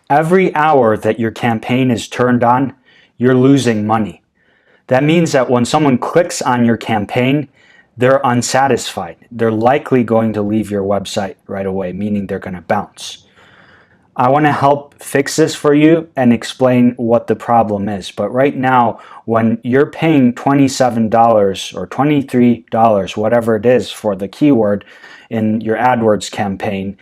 Every hour that your campaign is turned on, you're losing money. That means that when someone clicks on your campaign, they're unsatisfied. They're likely going to leave your website right away, meaning they're going to bounce. I want to help fix this for you and explain what the problem is. But right now, when you're paying $27 or $23, whatever it is for the keyword in your AdWords campaign,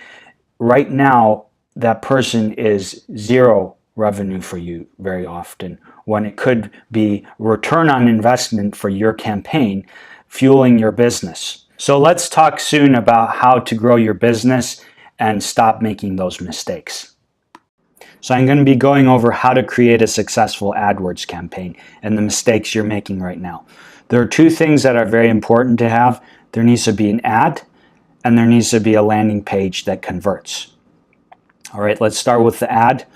right now, that person is zero revenue for you very often, when it could be return on investment for your campaign, fueling your business. So let's talk soon about how to grow your business and stop making those mistakes. So I'm going to be going over how to create a successful AdWords campaign and the mistakes you're making right now. There are two things that are very important to have. There needs to be an ad, and there needs to be a landing page that converts. All right, let's start with the ad.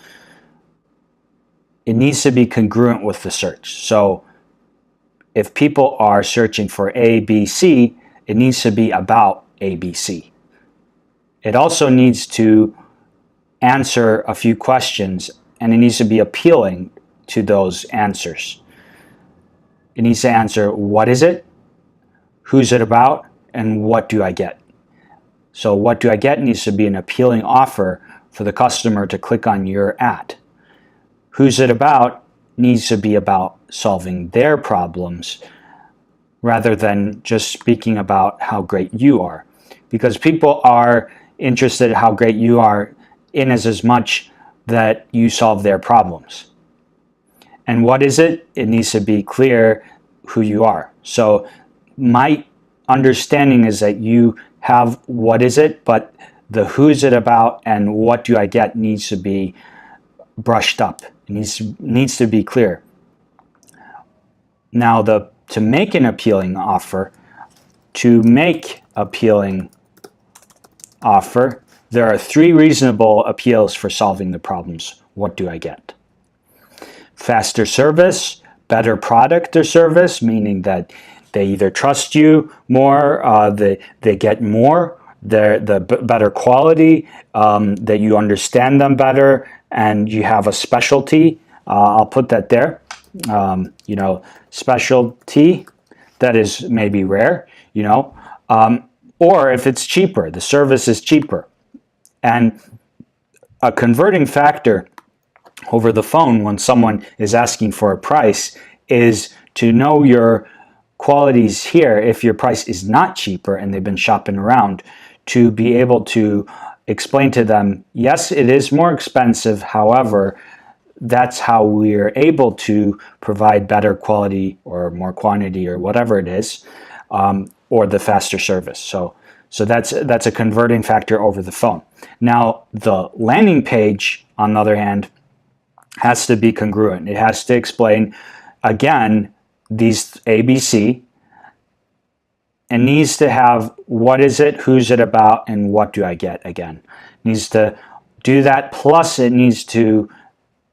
It needs to be congruent with the search. So if people are searching for ABC, it needs to be about ABC. It also needs to answer a few questions, and it needs to be appealing to those answers. It needs to answer, what is it, who's it about, and what do I get? So what do I get needs to be an appealing offer for the customer to click on your ad. Who's it about needs to be about solving their problems rather than just speaking about how great you are. Because people are interested in how great you are in as much that you solve their problems. And what is it? It needs to be clear who you are. So my understanding is that you have what is it, but the who's it about and what do I get needs to be brushed up. It needs to be clear. Now, to make an appealing offer, there are three reasonable appeals for solving the problems. What do I get? Faster service, better product or service, meaning that they either trust you more, they get more, the better quality, that you understand them better, and you have a specialty. I'll put that there. Specialty that is maybe rare, or if it's cheaper, the service is cheaper. And a converting factor over the phone when someone is asking for a price is to know your qualities here. If your price is not cheaper and they've been shopping around, to be able to explain to them, yes, it is more expensive. However, that's how we're able to provide better quality or more quantity or whatever it is, or the faster service. So that's a converting factor over the phone. Now, the landing page, on the other hand, has to be congruent. It has to explain, again, these ABC, and needs to have what is it, who's it about, and what do I get again. It needs to do that, plus it needs to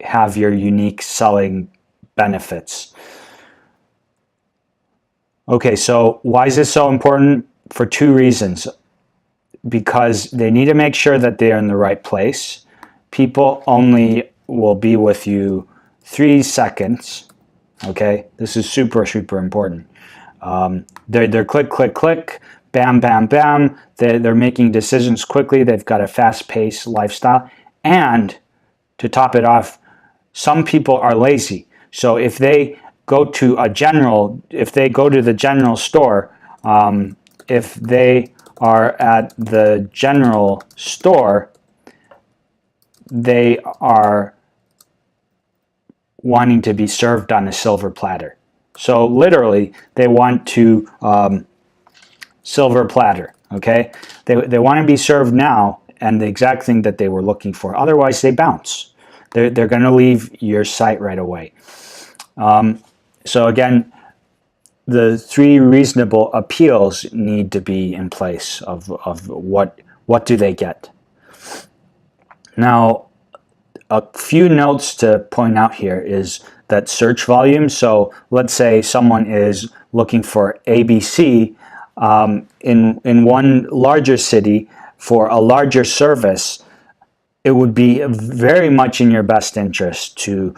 have your unique selling benefits. Okay, so why is this so important? For two reasons. Because they need to make sure that they're in the right place. People only will be with you 3 seconds. Okay, this is super, super important. They're click, click, click, bam, bam, bam. They're making decisions quickly. They've got a fast-paced lifestyle. And to top it off, some people are lazy. So if they go to the general store, if they are at the general store, they are wanting to be served on a silver platter. So literally, they want to silver platter, okay? They want to be served now and the exact thing that they were looking for. Otherwise, they bounce. They're going to leave your site right away. So again, the three reasonable appeals need to be in place of what do they get. Now, a few notes to point out here is that search volume. So let's say someone is looking for ABC in one larger city for a larger service. it would be very much in your best interest to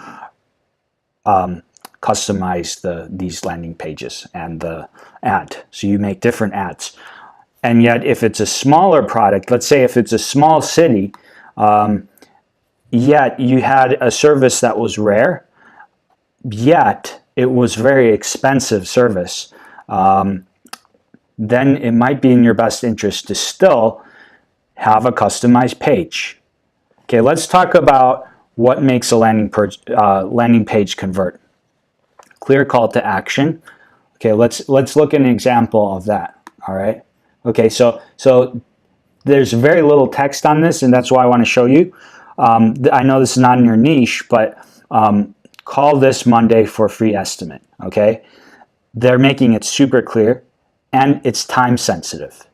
customize these landing pages and the ad. So you make different ads. And yet, if it's a smaller product, let's say if it's a small city, yet you had a service that was rare, yet it was very expensive service, then it might be in your best interest to still have a customized page. Okay, let's talk about what makes a landing page convert. Clear call to action. Okay, let's look at an example of that. All right. Okay, so there's very little text on this, and that's why I want to show you. I know this is not in your niche, but call this Monday for a free estimate. Okay, they're making it super clear, and it's time sensitive.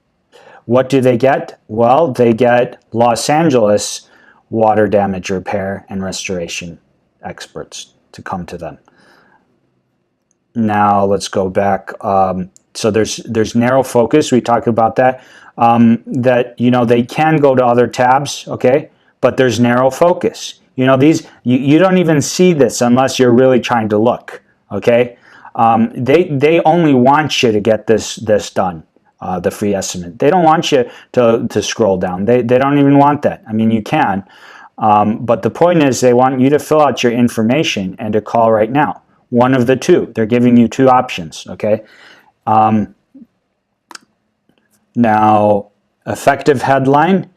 What do they get? Well, they get Los Angeles water damage repair and restoration experts to come to them. Now let's go back. So there's narrow focus. We talked about that. That they can go to other tabs, okay, but there's narrow focus. These you don't even see this unless you're really trying to look, okay. They only want you to get this done. The free estimate. They don't want you to scroll down. They don't even want that. I mean, you can, but the point is they want you to fill out your information and to call right now. One of the two. They're giving you two options. Okay. Now, effective headline.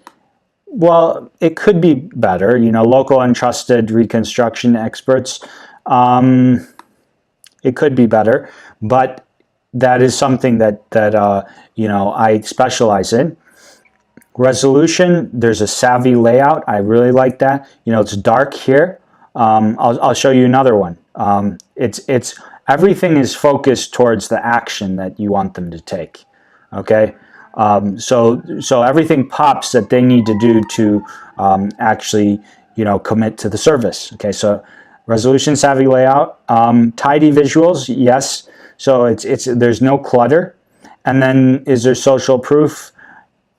Well, it could be better. Local and trusted reconstruction experts. It could be better, but that is something that I specialize in. Resolution, there's a savvy layout. I really like that. It's dark here. I'll show you another one. It's everything is focused towards the action that you want them to take. Okay, so everything pops that they need to do to actually commit to the service. Okay, so resolution, savvy layout, tidy visuals. Yes. So there's no clutter. And then is there social proof?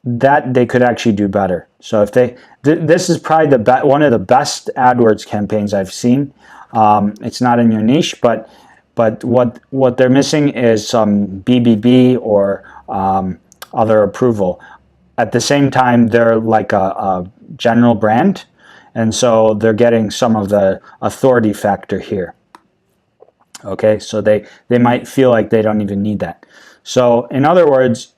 That they could actually do better. So if this is probably one of the best AdWords campaigns I've seen. It's not in your niche, but what they're missing is some BBB or other approval. At the same time, they're like a general brand, and so they're getting some of the authority factor here. Okay, so they might feel like they don't even need that. So in other words,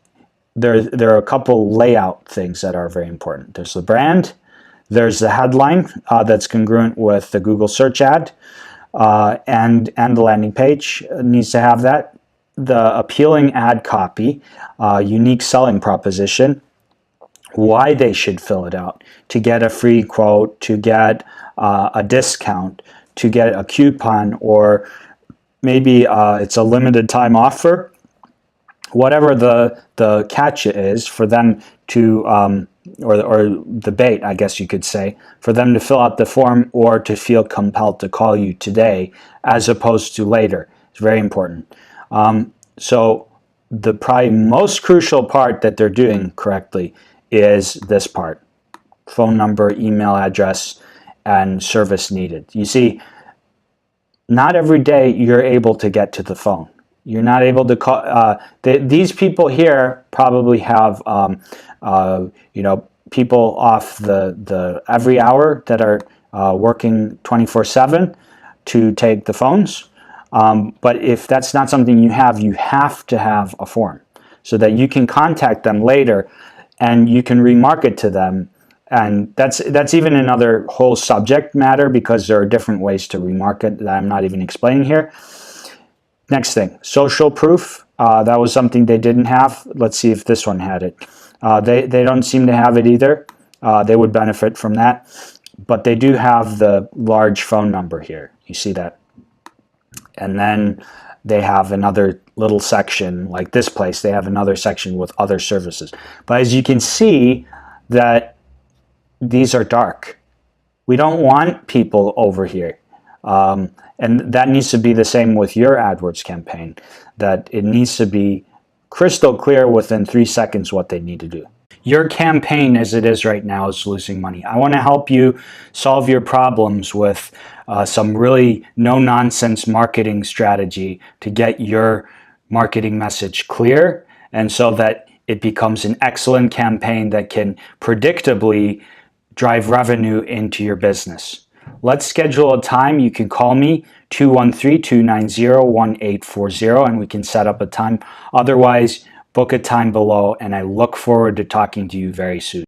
there are a couple layout things that are very important. There's the brand, there's the headline that's congruent with the Google search ad, and the landing page needs to have that. The appealing ad copy, unique selling proposition, why they should fill it out, to get a free quote, to get a discount, to get a coupon, or maybe it's a limited time offer. Whatever the catch is for them to, or the bait, I guess you could say, for them to fill out the form or to feel compelled to call you today as opposed to later. It's very important. So the probably most crucial part that they're doing correctly is this part: phone number, email address, and service needed. You see, not every day you're able to get to the phone. You're not able to call. These people here probably have, people off the every hour that are working 24/7 to take the phones. But if that's not something you have to have a form so that you can contact them later and you can remarket to them. And that's even another whole subject matter, because there are different ways to remarket that I'm not even explaining here. Next thing, social proof. That was something they didn't have. Let's see if this one had it. They don't seem to have it either. They would benefit from that. But they do have the large phone number here. You see that? And then they have another little section, like this place, they have another section with other services. But as you can see, that these are dark. We don't want people over here. And that needs to be the same with your AdWords campaign, that it needs to be crystal clear within 3 seconds what they need to do. Your campaign as it is right now is losing money. I want to help you solve your problems with some really no-nonsense marketing strategy to get your marketing message clear, and so that it becomes an excellent campaign that can predictably drive revenue into your business. Let's schedule a time. You can call me 213-290-1840 and we can set up a time. Otherwise, book a time below, and I look forward to talking to you very soon.